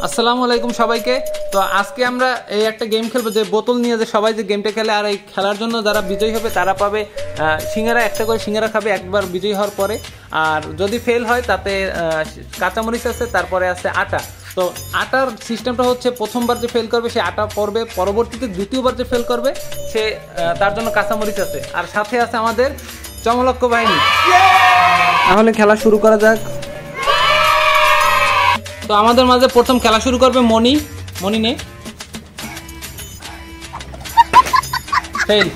আসসালামু আলাইকুম সবাইকে। তো আজকে আমরা এই একটা গেম খেলবো, যে বোতল নিয়ে যে সবাই যে গেমটা খেলে, আর এই খেলার জন্য যারা বিজয়ী হবে তারা পাবে সিঙ্গারা, একটা করে সিঙ্গারা খাবে একবার বিজয়ী হওয়ার পরে। আর যদি ফেল হয় তাতে কাঁচামরিচ আছে, তারপরে আছে আটা। তো আটার সিস্টেমটা হচ্ছে, প্রথমবার যে ফেল করবে সে আটা পড়বে, পরবর্তীতে দ্বিতীয়বার যে ফেল করবে সে তার জন্য কাঁচামরিচ আছে, আর সাথে আছে আমাদের চমলক্ষ বাহিনী। তাহলে খেলা শুরু করা যাক। তো আমাদের মাঝে প্রথম খেলা শুরু করবে মনি। মনি নে fail.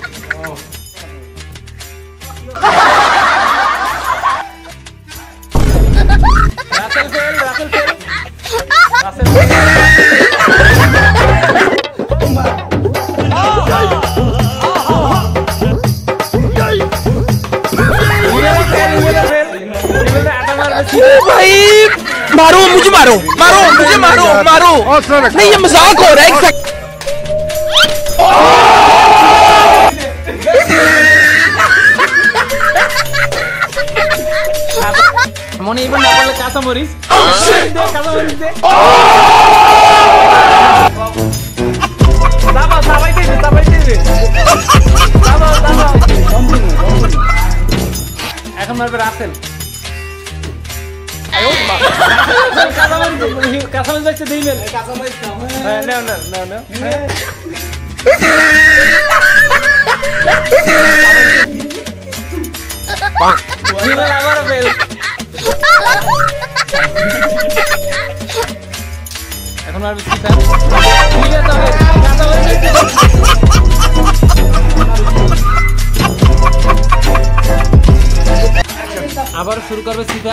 Rasel fail, Rasel fail, Rasel fail. भाई मारो मुझे, मारो मारो मुझे, मारो मारो। नहीं ये मजाक हो रहा है। মনে এবার না পারলে কাঁচামরিচ, কাঁচামরিচ দে। দাবাও, দাবাই দিবে, দাবাই দিবে। দাবাও, দাবাও। এখন মারবে রাসেল। কাঁচামরিচ যাচ্ছে, দিই মেল। হ্যাঁ, নাও নাও নাও নাও। আবারও ফেল। এখন মারবে সিতা। আবার শুরু করবে সিতা।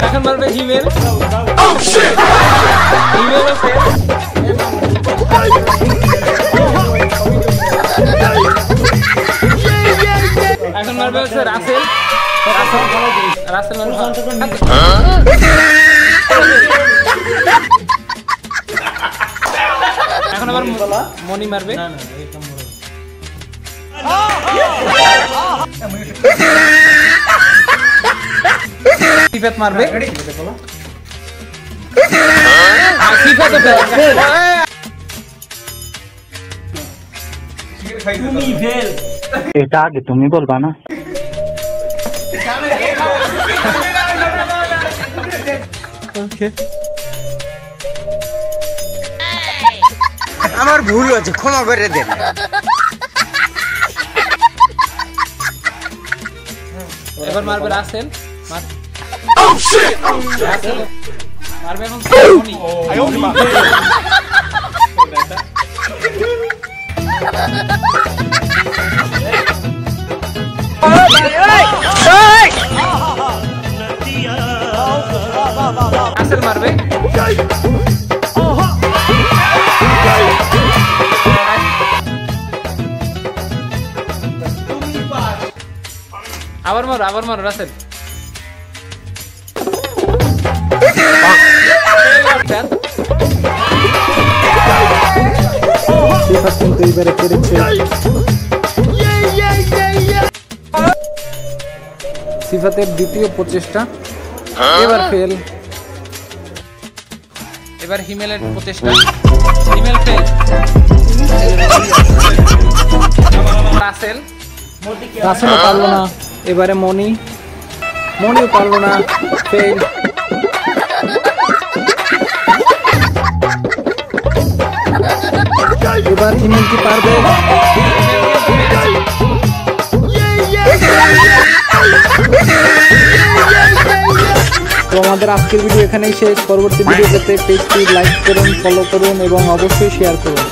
এখন মারবে হিমেল। হিমেলও ফেল। এখন মারবে হচ্ছে রাসেল। রাসেল এখন আবার মনি মারবে। সিফাত মারবে। এটা আগে তুমি বলবা না? আমার ভুল হয়েছে, ক্ষমা করে দেন। এবার মারবে রাসেল। মারবে এখন মনি। রাসেল মারবে। আবার মারো, আবার মারো রাসেল। সিফাতের দ্বিতীয় প্রচেষ্টা, এবার ফেল। এবার হিমেলের প্রচেষ্টা, হিমেল ফেল। রাসেল, রাসেলও পারলো না। এবারে মনি, মনিও পারলো না, ফেল। এবার হিমেল কি পারবে? তো আমাদের আজকের ভিডিও এখানেই শেষ। পরবর্তী ভিডিও পেতে পেজটি লাইক করুন, ফলো করুন এবং অবশ্যই শেয়ার করুন।